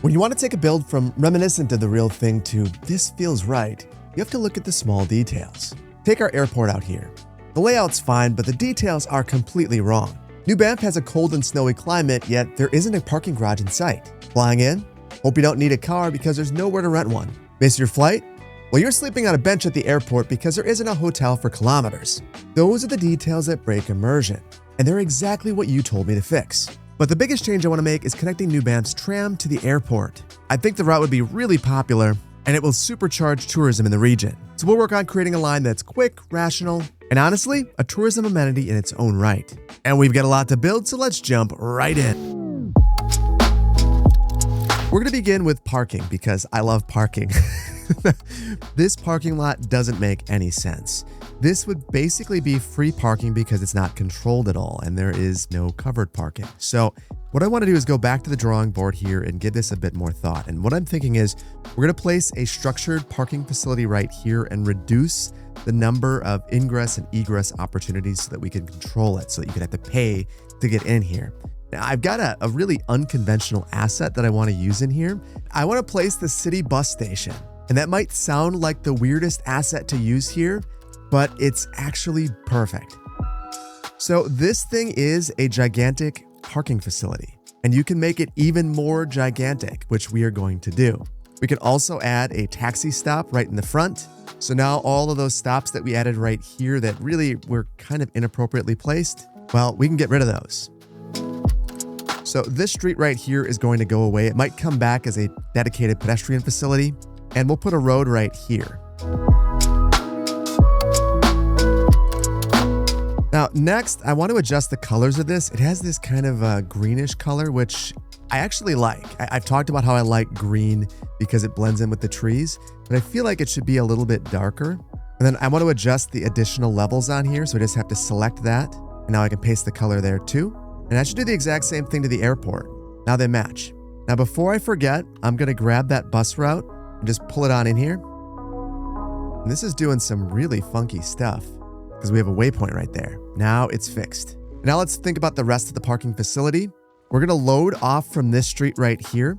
When you want to take a build from reminiscent of the real thing to this feels right, you have to look at the small details. Take our airport out here. The layout's fine, but the details are completely wrong. New Banff has a cold and snowy climate, yet there isn't a parking garage in sight. Flying in? Hope you don't need a car because there's nowhere to rent one. Miss your flight? Well, you're sleeping on a bench at the airport because there isn't a hotel for kilometers. Those are the details that break immersion, and they're exactly what you told me to fix. But the biggest change I want to make is connecting New Banff's Tram to the airport. I think the route would be really popular, and it will supercharge tourism in the region. So we'll work on creating a line that's quick, rational, and honestly, a tourism amenity in its own right. And we've got a lot to build, so let's jump right in. We're going to begin with parking because I love parking. This parking lot doesn't make any sense. This would basically be free parking because it's not controlled at all and there is no covered parking. So what I want to do is go back to the drawing board here and give this a bit more thought. And what I'm thinking is we're going to place a structured parking facility right here and reduce the number of ingress and egress opportunities so that we can control it, so that you can have to pay to get in here. Now, I've got a really unconventional asset that I want to use in here. I want to place the city bus station. And that might sound like the weirdest asset to use here, but it's actually perfect. So this thing is a gigantic parking facility, and you can make it even more gigantic, which we are going to do. We can also add a taxi stop right in the front. So now all of those stops that we added right here that really were kind of inappropriately placed, well, we can get rid of those. So this street right here is going to go away. It might come back as a dedicated pedestrian facility, and we'll put a road right here. Now, next, I want to adjust the colors of this. It has this kind of a greenish color, which I actually like. I've talked about how I like green because it blends in with the trees, but I feel like it should be a little bit darker. And then I want to adjust the additional levels on here, so I just have to select that. And now I can paste the color there too. And I should do the exact same thing to the airport. Now they match. Now, before I forget, I'm going to grab that bus route and just pull it on in here. And this is doing some really funky stuff because we have a waypoint right there. Now it's fixed. Now let's think about the rest of the parking facility. We're going to load off from this street right here.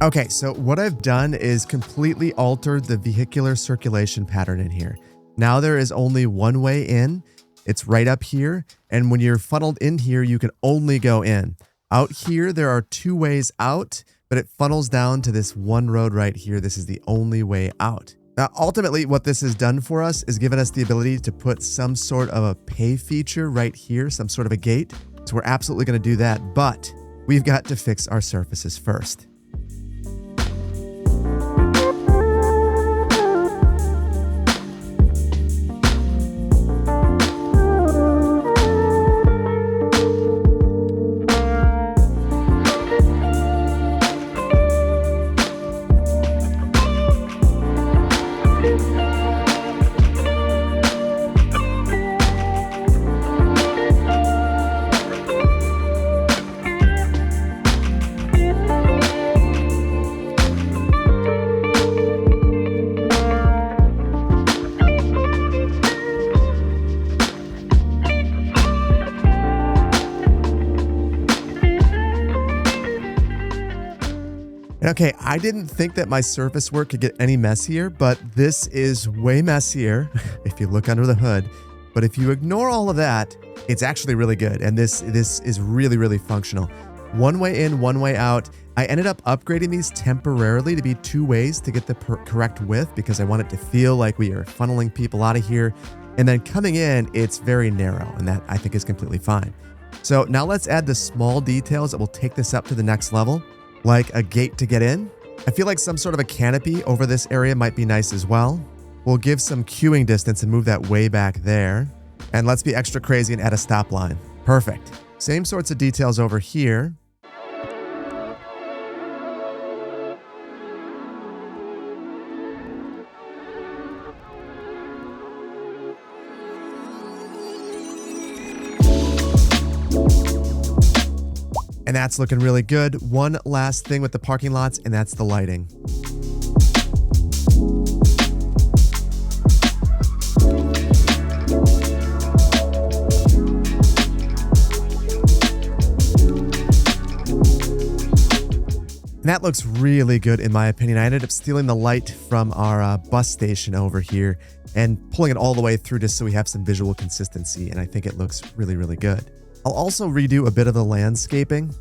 Okay, so what I've done is completely altered the vehicular circulation pattern in here. Now there is only one way in. It's right up here. And when you're funneled in here, you can only go in. Out here, there are two ways out, but it funnels down to this one road right here. This is the only way out. Now, ultimately, what this has done for us is given us the ability to put some sort of a pay feature right here, some sort of a gate. So we're absolutely going to do that, but we've got to fix our surfaces first. Okay, I didn't think that my surface work could get any messier, but this is way messier if you look under the hood. But if you ignore all of that, it's actually really good. And this is really, really functional. One way in, one way out. I ended up upgrading these temporarily to be two ways to get the correct width because I want it to feel like we are funneling people out of here. And then coming in, it's very narrow, and that I think is completely fine. So now let's add the small details that will take this up to the next level. Like a gate to get in. I feel like some sort of a canopy over this area might be nice as well. We'll give some queuing distance and move that way back there. And let's be extra crazy and add a stop line. Perfect. Same sorts of details over here. And that's looking really good. One last thing with the parking lots, and that's the lighting. And that looks really good in my opinion. I ended up stealing the light from our bus station over here and pulling it all the way through just so we have some visual consistency. And I think it looks really, really good. I'll also redo a bit of the landscaping.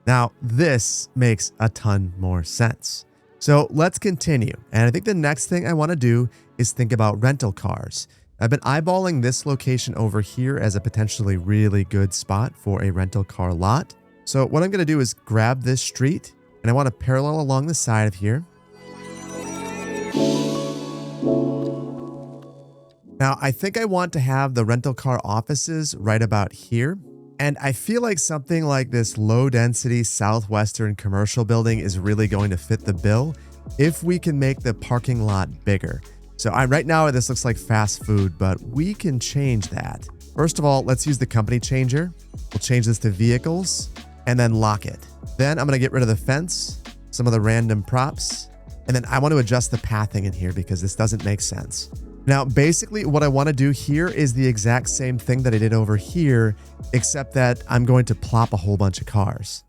Now, this makes a ton more sense. So let's continue. And I think the next thing I want to do is think about rental cars. I've been eyeballing this location over here as a potentially really good spot for a rental car lot. So what I'm going to do is grab this street and I want to parallel along the side of here. Now, I think I want to have the rental car offices right about here. And I feel like something like this low-density southwestern commercial building is really going to fit the bill if we can make the parking lot bigger. So right now this looks like fast food, but we can change that. First of all, let's use the company changer. We'll change this to vehicles and then lock it. Then I'm going to get rid of the fence, some of the random props, and then I want to adjust the pathing in here because this doesn't make sense. Now, basically what I want to do here is the exact same thing that I did over here, except that I'm going to plop a whole bunch of cars.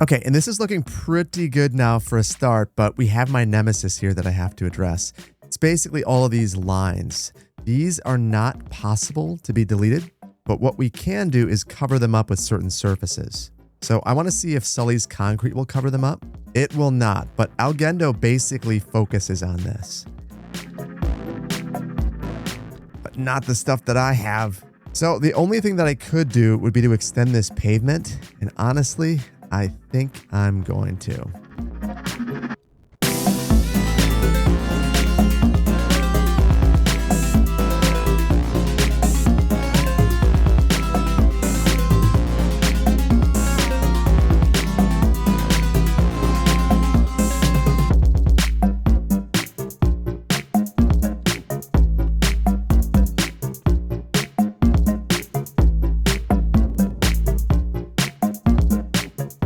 Okay, and this is looking pretty good now for a start, but we have my nemesis here that I have to address. It's basically all of these lines. These are not possible to be deleted, but what we can do is cover them up with certain surfaces. So I want to see if Sully's concrete will cover them up. It will not, but Algendo basically focuses on this. But not the stuff that I have. So the only thing that I could do would be to extend this pavement, and honestly, I think I'm going to.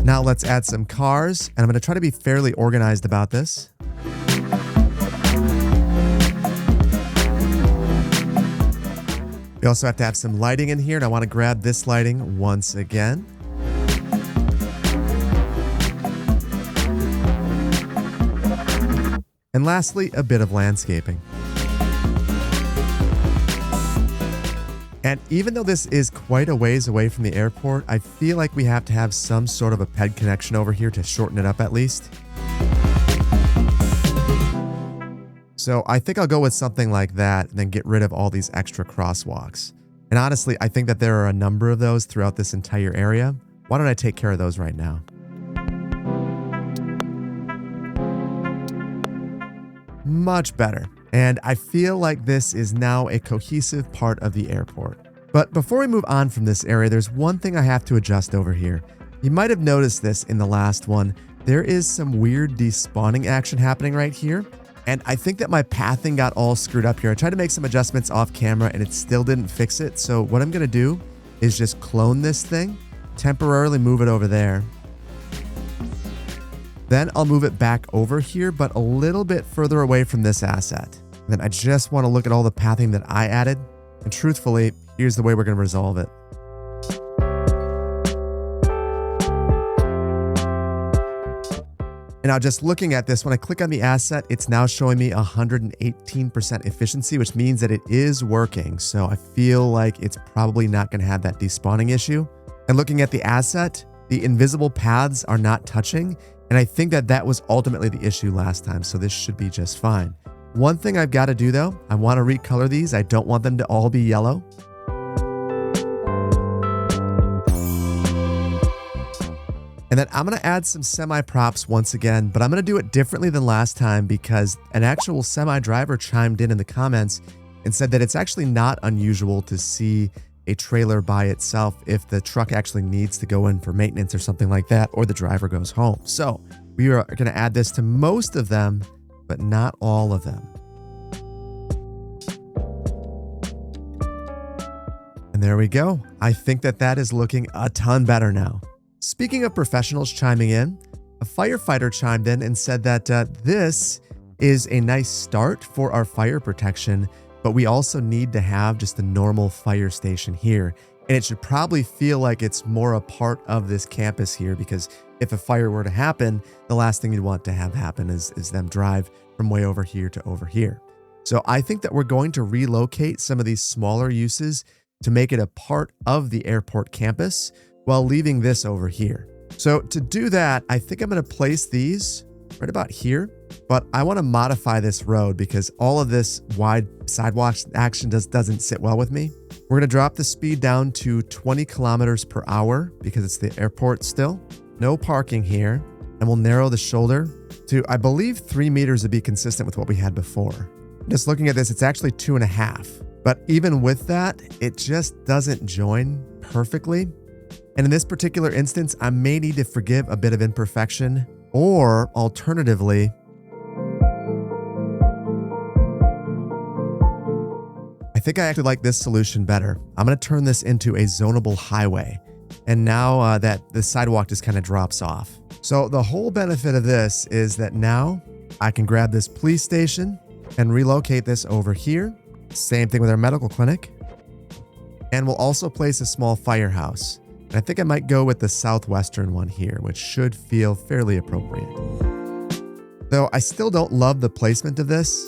Now let's add some cars, and I'm going to try to be fairly organized about this. We also have to have some lighting in here, and I want to grab this lighting once again. And lastly, a bit of landscaping. And even though this is quite a ways away from the airport, I feel like we have to have some sort of a ped connection over here to shorten it up at least. So I think I'll go with something like that and then get rid of all these extra crosswalks. And honestly, I think that there are a number of those throughout this entire area. Why don't I take care of those right now? Much better. And I feel like this is now a cohesive part of the airport. But before we move on from this area, there's one thing I have to adjust over here. You might have noticed this in the last one. There is some weird despawning action happening right here. And I think that my pathing got all screwed up here. I tried to make some adjustments off camera and it still didn't fix it. So what I'm going to do is just clone this thing, temporarily move it over there. Then I'll move it back over here, but a little bit further away from this asset. And then I just want to look at all the pathing that I added. And truthfully, here's the way we're going to resolve it. And now just looking at this, when I click on the asset, it's now showing me 118% efficiency, which means that it is working. So I feel like it's probably not going to have that despawning issue. And looking at the asset, the invisible paths are not touching. And I think that that was ultimately the issue last time. So this should be just fine. One thing I've got to do though, I want to recolor these. I don't want them to all be yellow. And then I'm going to add some semi-props once again, but I'm going to do it differently than last time because an actual semi-driver chimed in the comments and said that it's actually not unusual to see a trailer by itself if the truck actually needs to go in for maintenance or something like that, or the driver goes home. So we are going to add this to most of them, but not all of them. And there we go. I think that that is looking a ton better now. Speaking of professionals chiming in, a firefighter chimed in and said that this is a nice start for our fire protection, but we also need to have just a normal fire station here. And it should probably feel like it's more a part of this campus here, because if a fire were to happen, the last thing you'd want to have happen is them drive from way over here to over here. So I think that we're going to relocate some of these smaller uses to make it a part of the airport campus while leaving this over here. So to do that, I think I'm going to place these right about here, but I want to modify this road because all of this wide sidewalk action doesn't sit well with me. We're going to drop the speed down to 20 kilometers per hour because it's the airport still. No parking here. And we'll narrow the shoulder to, I believe, 3 meters to be consistent with what we had before. Just looking at this, it's actually 2.5. But even with that, it just doesn't join perfectly. And in this particular instance, I may need to forgive a bit of imperfection, or alternatively, I think I actually like this solution better. I'm going to turn this into a zonable highway. And now that the sidewalk just kind of drops off. So the whole benefit of this is that now I can grab this police station and relocate this over here. Same thing with our medical clinic. And we'll also place a small firehouse. And I think I might go with the southwestern one here, which should feel fairly appropriate. Though I still don't love the placement of this.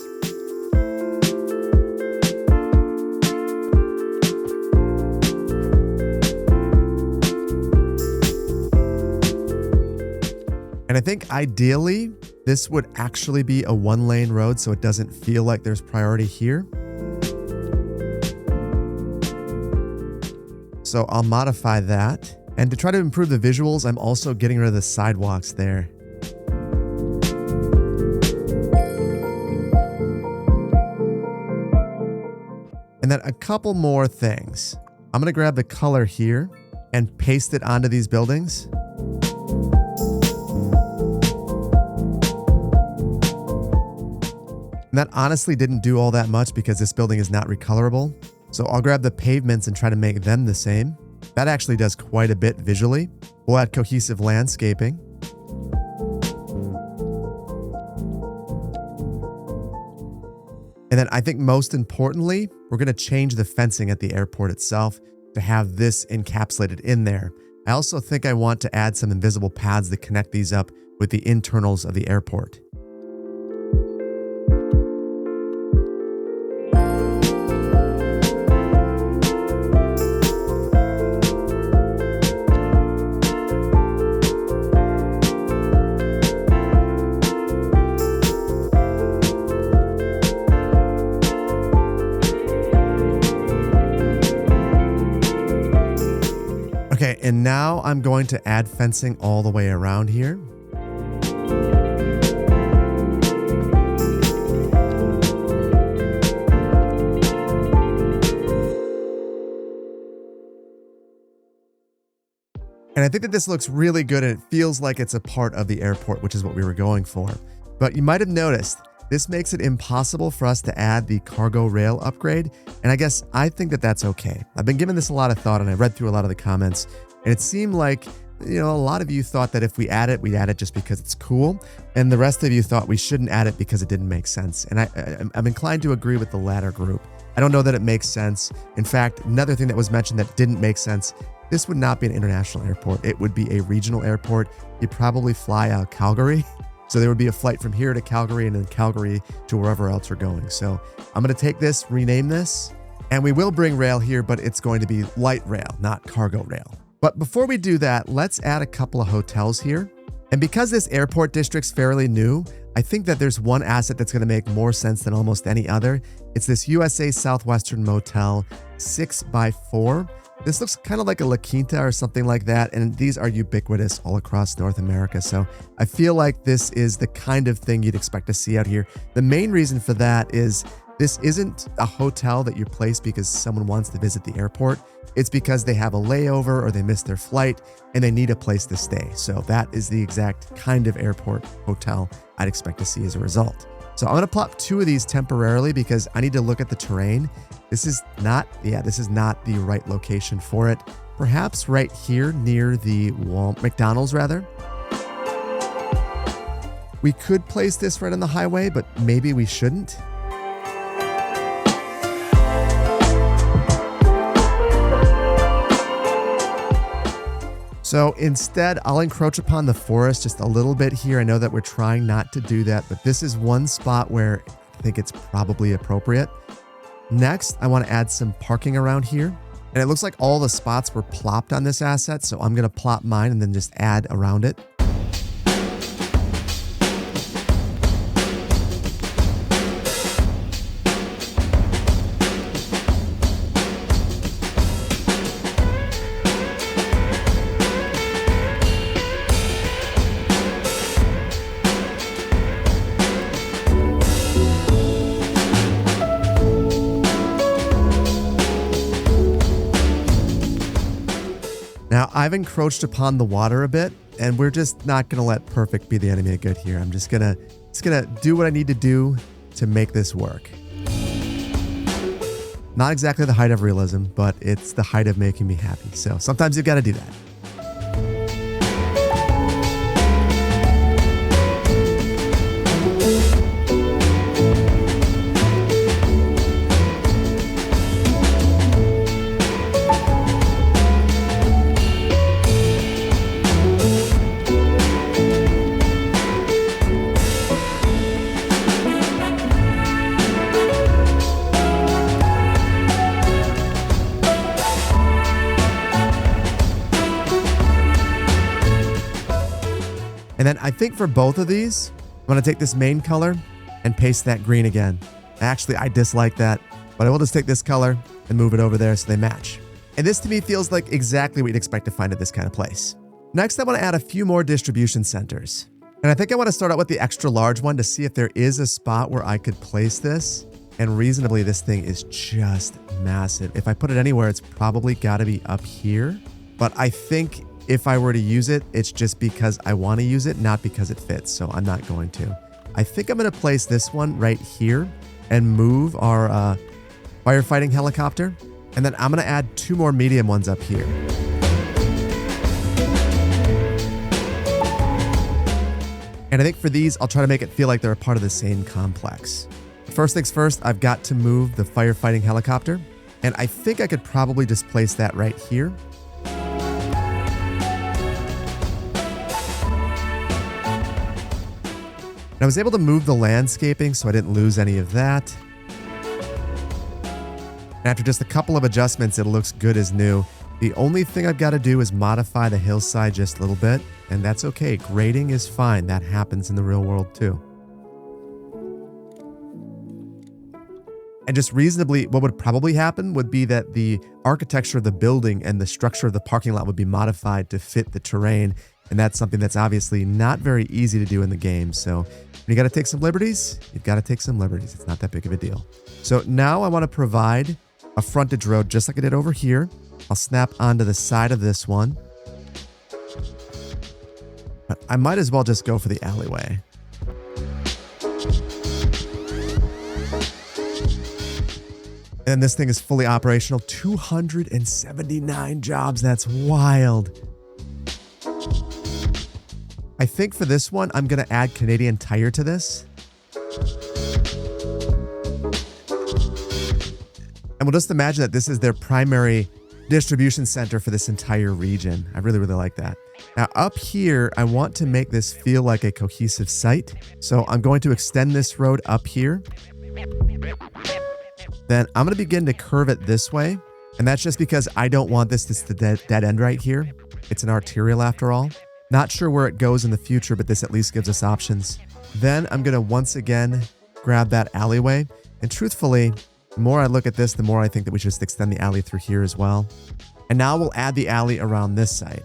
And I think ideally, this would actually be a 1-lane road so it doesn't feel like there's priority here. So I'll modify that. And to try to improve the visuals, I'm also getting rid of the sidewalks there. And then a couple more things. I'm going to grab the color here and paste it onto these buildings. And that honestly didn't do all that much because this building is not recolorable. So I'll grab the pavements and try to make them the same. That actually does quite a bit visually. We'll add cohesive landscaping. And then I think most importantly, we're going to change the fencing at the airport itself to have this encapsulated in there. I also think I want to add some invisible paths that connect these up with the internals of the airport. Okay, and now I'm going to add fencing all the way around here. And I think that this looks really good and it feels like it's a part of the airport, which is what we were going for. But you might have noticed, this makes it impossible for us to add the cargo rail upgrade. And I guess I think that that's okay. I've been giving this a lot of thought and I read through a lot of the comments. And it seemed like, a lot of you thought that if we add it, we'd add it just because it's cool. And the rest of you thought we shouldn't add it because it didn't make sense. And I'm inclined to agree with the latter group. I don't know that it makes sense. In fact, another thing that was mentioned that didn't make sense, this would not be an international airport. It would be a regional airport. You'd probably fly out of Calgary. So there would be a flight from here to Calgary and then Calgary to wherever else we're going. So I'm going to take this, rename this, and we will bring rail here, but it's going to be light rail, not cargo rail. But before we do that, let's add a couple of hotels here. And because this airport district's fairly new, I think that there's one asset that's going to make more sense than almost any other. It's this USA Southwestern Motel 6x4. This looks kind of like a La Quinta or something like that, and these are ubiquitous all across North America, so I feel like this is the kind of thing you'd expect to see out here. The main reason for that is this isn't a hotel that you place because someone wants to visit the airport. It's because they have a layover or they missed their flight and they need a place to stay. So that is the exact kind of airport hotel I'd expect to see as a result. So I'm going to plop 2 of these temporarily because I need to look at the terrain. This is not the right location for it. Perhaps right here near the McDonald's rather. We could place this right on the highway, but maybe we shouldn't. So instead, I'll encroach upon the forest just a little bit here. I know that we're trying not to do that, but this is one spot where I think it's probably appropriate. Next, I want to add some parking around here. And it looks like all the spots were plopped on this asset, so I'm going to plop mine and then just add around it. Now, I've encroached upon the water a bit, and we're just not going to let perfect be the enemy of good here. I'm just gonna do what I need to do to make this work. Not exactly the height of realism, but it's the height of making me happy. So sometimes you've got to do that. And then I think for both of these, I'm going to take this main color and paste that green again. Actually, I dislike that, but I will just take this color and move it over there so they match. And this to me feels like exactly what you'd expect to find at this kind of place. Next, I want to add a few more distribution centers. And I think I want to start out with the extra large one to see if there is a spot where I could place this. And reasonably, this thing is just massive. If I put it anywhere, it's probably got to be up here. But I think if I were to use it, it's just because I want to use it, not because it fits. So I'm not going to. I think I'm going to place this one right here and move our firefighting helicopter. And then I'm going to add 2 more medium ones up here. And I think for these, I'll try to make it feel like they're a part of the same complex. First things first, I've got to move the firefighting helicopter. And I think I could probably just place that right here. And I was able to move the landscaping so I didn't lose any of that. And after just a couple of adjustments, it looks good as new. The only thing I've got to do is modify the hillside just a little bit, and that's okay. Grading is fine. That happens in the real world too. And just reasonably, what would probably happen would be that the architecture of the building and the structure of the parking lot would be modified to fit the terrain. And that's something that's obviously not very easy to do in the game. So when you got to take some liberties, you've got to take some liberties. It's not that big of a deal. So now I want to provide a frontage road just like I did over here. I'll snap onto the side of this one. But I might as well just go for the alleyway. And this thing is fully operational. 279 jobs. That's wild. I think for this one, I'm going to add Canadian Tire to this. And we'll just imagine that this is their primary distribution center for this entire region. I really, really like that. Now up here, I want to make this feel like a cohesive site. So I'm going to extend this road up here. Then I'm going to begin to curve it this way. And that's just because I don't want this to the dead end right here. It's an arterial after all. Not sure where it goes in the future, but this at least gives us options. Then I'm going to once again grab that alleyway. And truthfully, the more I look at this, the more I think that we should just extend the alley through here as well. And now we'll add the alley around this side.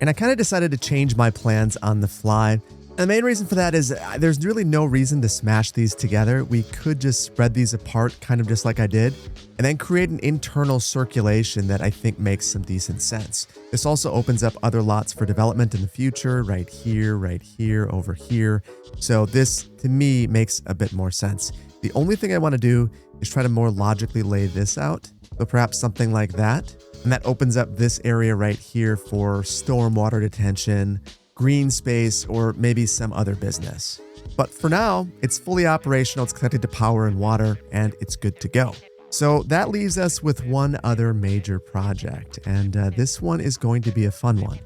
And I kind of decided to change my plans on the fly. And the main reason for that is there's really no reason to smash these together. We could just spread these apart, kind of just like I did, and then create an internal circulation that I think makes some decent sense. This also opens up other lots for development in the future, right here, over here. So this, to me, makes a bit more sense. The only thing I want to do is try to more logically lay this out. So perhaps something like that. And that opens up this area right here for stormwater detention, green space, or maybe some other business. But for now, it's fully operational, it's connected to power and water, and it's good to go. So that leaves us with one other major project, and this one is going to be a fun one.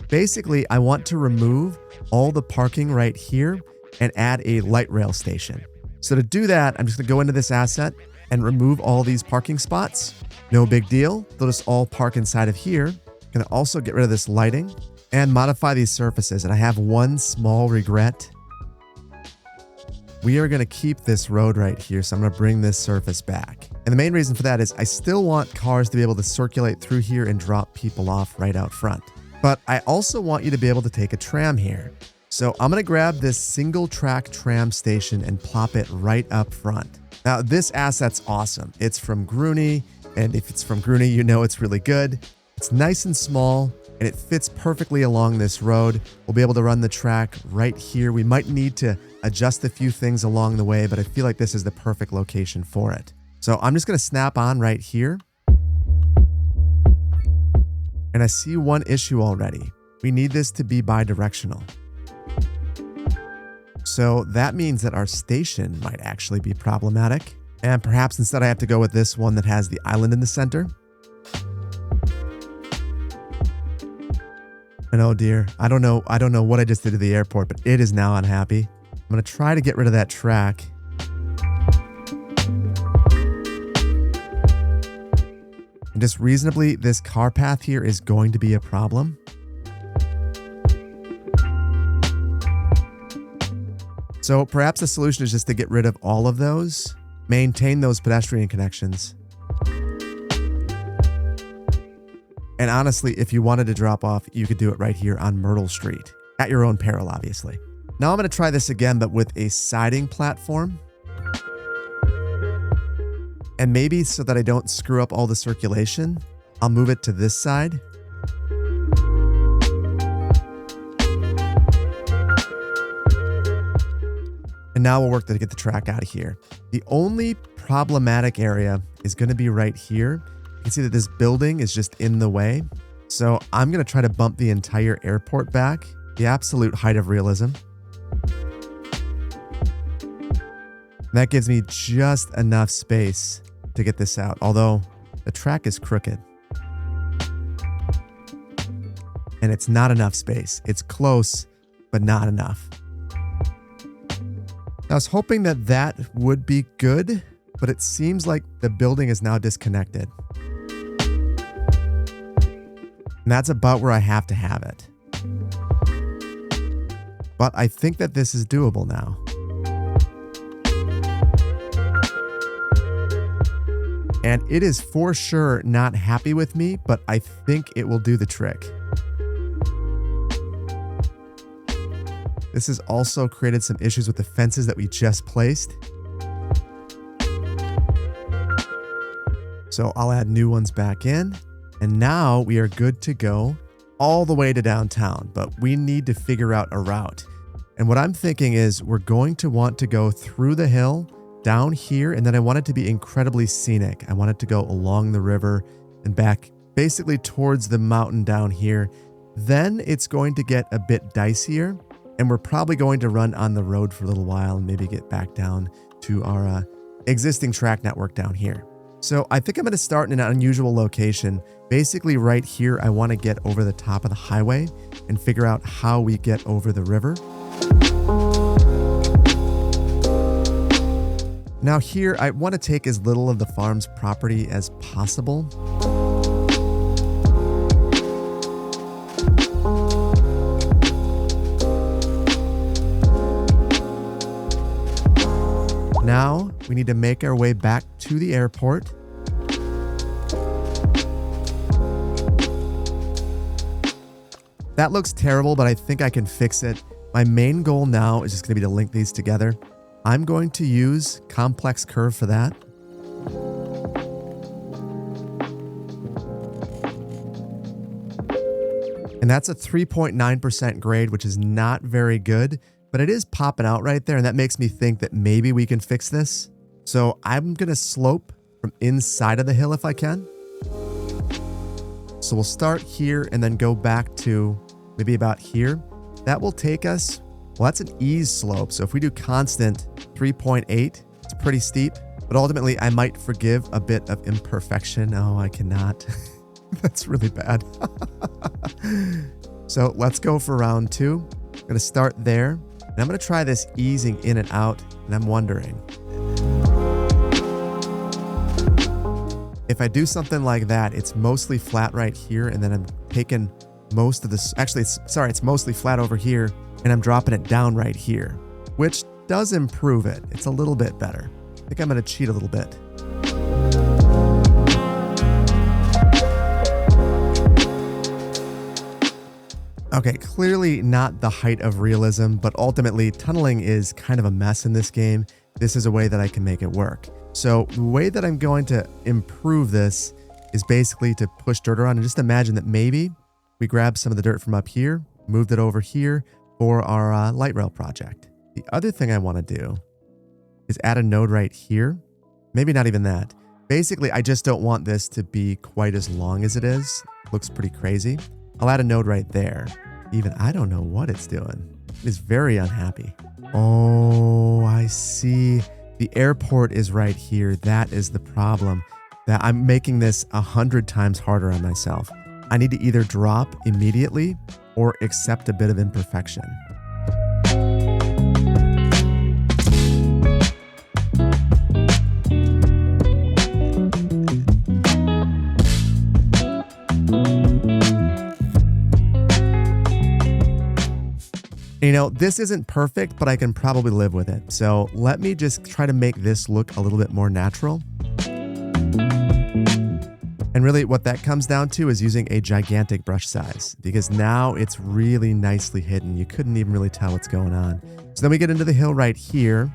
Basically, I want to remove all the parking right here and add a light rail station. So to do that, I'm just gonna go into this asset and remove all these parking spots. No big deal, they'll just all park inside of here. I'm gonna also get rid of this lighting and modify these surfaces. And I have one small regret. We are gonna keep this road right here, so I'm gonna bring this surface back. And the main reason for that is I still want cars to be able to circulate through here and drop people off right out front. But I also want you to be able to take a tram here. So I'm gonna grab this single track tram station and plop it right up front. Now this asset's awesome. It's from Grooney, and if it's from Grooney, you know it's really good. It's nice and small, and it fits perfectly along this road. We'll be able to run the track right here. We might need to adjust a few things along the way, but I feel like this is the perfect location for it. So I'm just gonna snap on right here. And I see one issue already. We need this to be bi-directional. So that means that our station might actually be problematic. And perhaps instead I have to go with this one that has the island in the center. And oh dear, I don't know what I just did to the airport, but it is now unhappy. I'm gonna try to get rid of that track. And just reasonably, this car path here is going to be a problem. So perhaps the solution is just to get rid of all of those, maintain those pedestrian connections. And honestly, if you wanted to drop off, you could do it right here on Myrtle Street, at your own peril, obviously. Now I'm going to try this again, but with a siding platform. And maybe so that I don't screw up all the circulation, I'll move it to this side. And now we'll work to get the track out of here. The only problematic area is going to be right here. You can see that this building is just in the way. So I'm going to try to bump the entire airport back. The absolute height of realism. And that gives me just enough space to get this out. Although the track is crooked. And it's not enough space. It's close, but not enough. I was hoping that that would be good, but it seems like the building is now disconnected. And that's about where I have to have it. But I think that this is doable now. And it is for sure not happy with me, but I think it will do the trick. This has also created some issues with the fences that we just placed. So I'll add new ones back in. And now we are good to go all the way to downtown, but we need to figure out a route. And what I'm thinking is we're going to want to go through the hill down here, and then I want it to be incredibly scenic. I want it to go along the river and back basically towards the mountain down here. Then it's going to get a bit dicier, and we're probably going to run on the road for a little while and maybe get back down to our existing track network down here. So I think I'm going to start in an unusual location. Basically right here, I want to get over the top of the highway and figure out how we get over the river. Now here, I want to take as little of the farm's property as possible. Now we need to make our way back to the airport. That looks terrible, but I think I can fix it. My main goal now is just going to be to link these together. I'm going to use complex curve for that. And that's a 3.9% grade, which is not very good, but it is popping out right there. And that makes me think that maybe we can fix this. So I'm going to slope from inside of the hill if I can. So we'll start here and then go back to maybe about here. That will take us, well, that's an ease slope. So if we do constant 3.8, it's pretty steep, but ultimately I might forgive a bit of imperfection. Oh, I cannot. That's really bad. So let's go for round 2. I'm going to start there and I'm going to try this easing in and out. And I'm wondering if I do something like that, it's mostly flat right here. And then I'm taking most of this, actually, it's mostly flat over here and I'm dropping it down right here, which does improve it. It's a little bit better. I think I'm going to cheat a little bit. Okay, clearly not the height of realism, but ultimately tunneling is kind of a mess in this game. This is a way that I can make it work. So the way that I'm going to improve this is basically to push dirt around and just imagine that maybe we grab some of the dirt from up here, moved it over here for our light rail project. The other thing I want to do is add a node right here. Maybe not even that. Basically, I just don't want this to be quite as long as it is. Looks pretty crazy. I'll add a node right there. Even I don't know what it's doing. It's very unhappy. Oh, I see. The airport is right here. That is the problem. That I'm making this 100 times harder on myself. I need to either drop immediately or accept a bit of imperfection. You know, this isn't perfect, but I can probably live with it. So let me just try to make this look a little bit more natural. And really what that comes down to is using a gigantic brush size, because now it's really nicely hidden. You couldn't even really tell what's going on. So then we get into the hill right here.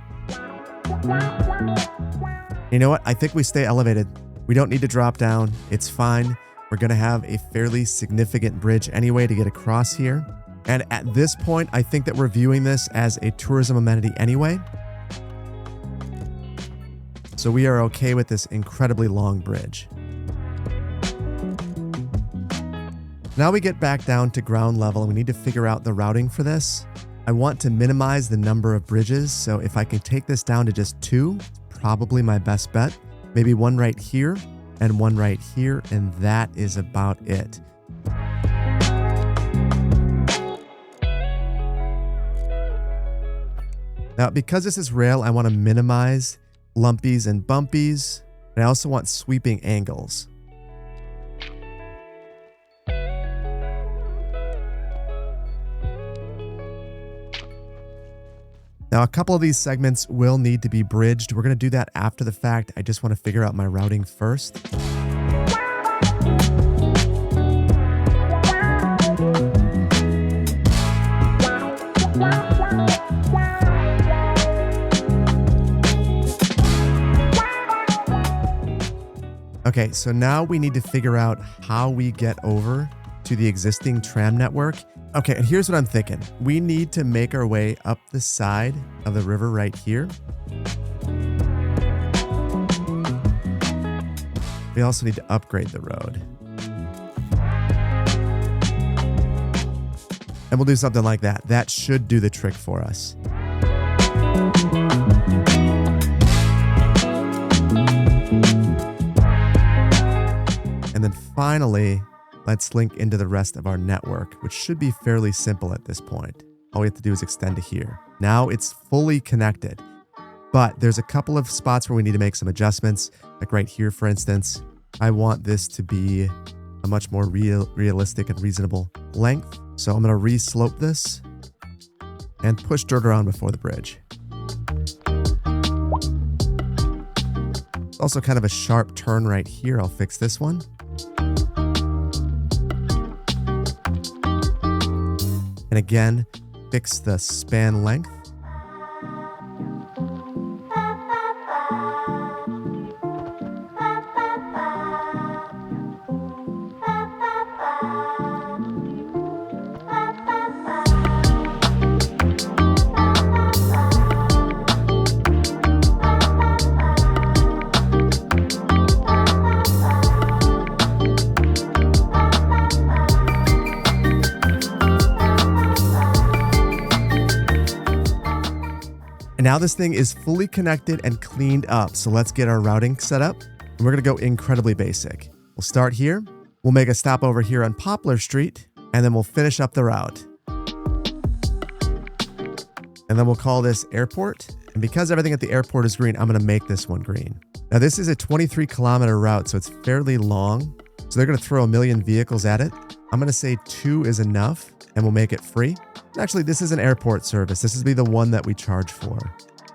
You know what? I think we stay elevated. We don't need to drop down. It's fine. We're going to have a fairly significant bridge anyway to get across here. And at this point, I think that we're viewing this as a tourism amenity anyway. So we are okay with this incredibly long bridge. Now we get back down to ground level and we need to figure out the routing for this. I want to minimize the number of bridges. So if I can take this down to just 2, probably my best bet. Maybe one right here and one right here. And that is about it. Now, because this is rail, I want to minimize lumpies and bumpies. And I also want sweeping angles. Now, a couple of these segments will need to be bridged. We're going to do that after the fact. I just want to figure out my routing first. Okay, so now we need to figure out how we get over to the existing tram network. Okay, and here's what I'm thinking. We need to make our way up the side of the river right here. We also need to upgrade the road. And we'll do something like that. That should do the trick for us. And then finally, let's link into the rest of our network, which should be fairly simple at this point. All we have to do is extend to here. Now it's fully connected, but there's a couple of spots where we need to make some adjustments. Like right here, for instance, I want this to be a much more realistic and reasonable length. So I'm going to re-slope this and push dirt around before the bridge. Also kind of a sharp turn right here. I'll fix this one. And again, fix the span length. And now this thing is fully connected and cleaned up. So let's get our routing set up. And we're going to go incredibly basic. We'll start here. We'll make a stop over here on Poplar Street, and then we'll finish up the route. And then we'll call this airport. And because everything at the airport is green, I'm going to make this one green. Now this is a 23-kilometer route, so it's fairly long. So they're going to throw a million vehicles at it. I'm going to say 2 is enough, and we'll make it free. Actually, this is an airport service. This is be the one that we charge for.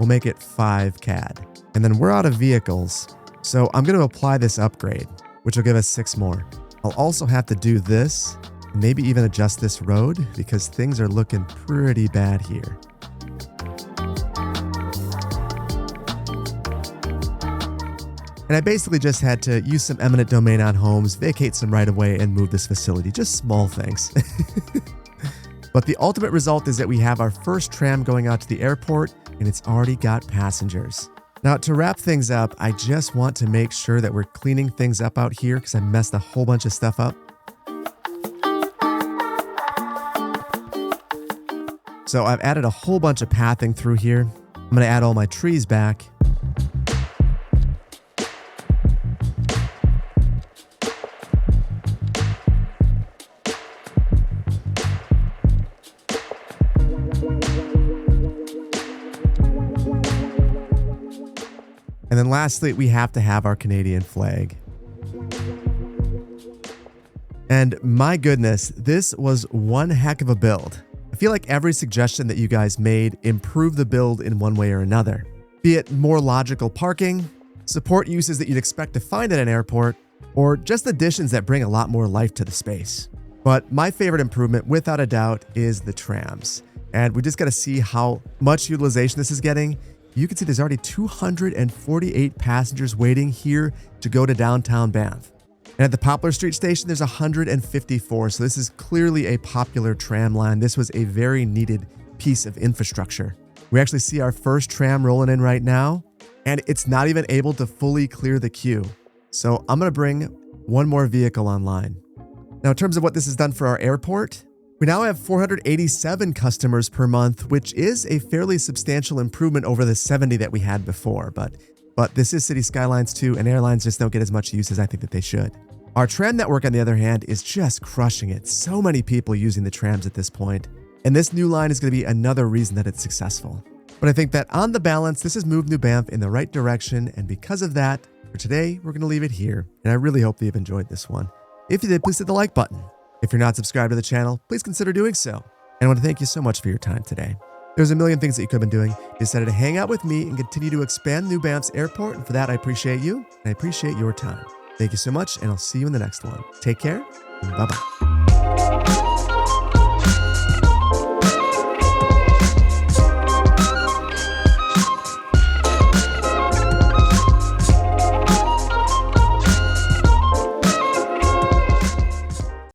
We'll make it 5 CAD. And then we're out of vehicles. So I'm going to apply this upgrade, which will give us 6 more. I'll also have to do this, maybe even adjust this road because things are looking pretty bad here. And I basically just had to use some eminent domain on homes, vacate some right of way, and move this facility. Just small things. But the ultimate result is that we have our first tram going out to the airport, and it's already got passengers. Now, to wrap things up, I just want to make sure that we're cleaning things up out here because I messed a whole bunch of stuff up. So I've added a whole bunch of pathing through here. I'm going to add all my trees back. And then lastly, we have to have our Canadian flag. And my goodness, this was one heck of a build. I feel like every suggestion that you guys made improved the build in one way or another. Be it more logical parking, support uses that you'd expect to find at an airport, or just additions that bring a lot more life to the space. But my favorite improvement, without a doubt, is the trams. And we just got to see how much utilization this is getting. You can see there's already 248 passengers waiting here to go to downtown Banff. And at the Poplar Street station, there's 154. So this is clearly a popular tram line. This was a very needed piece of infrastructure. We actually see our first tram rolling in right now, and it's not even able to fully clear the queue. So I'm going to bring one more vehicle online. Now, in terms of what this has done for our airport, we now have 487 customers per month, which is a fairly substantial improvement over the 70 that we had before. But this is City Skylines too, and airlines just don't get as much use as I think that they should. Our tram network, on the other hand, is just crushing it. So many people using the trams at this point. And this new line is going to be another reason that it's successful. But I think that on the balance, this has moved New Banff in the right direction. And because of that, for today, we're going to leave it here. And I really hope that you've enjoyed this one. If you did, please hit the like button. If you're not subscribed to the channel, please consider doing so. And I want to thank you so much for your time today. There's a million things that you could have been doing. You decided to hang out with me and continue to expand New Banff's airport. And for that, I appreciate you. And I appreciate your time. Thank you so much, and I'll see you in the next one. Take care, and bye-bye.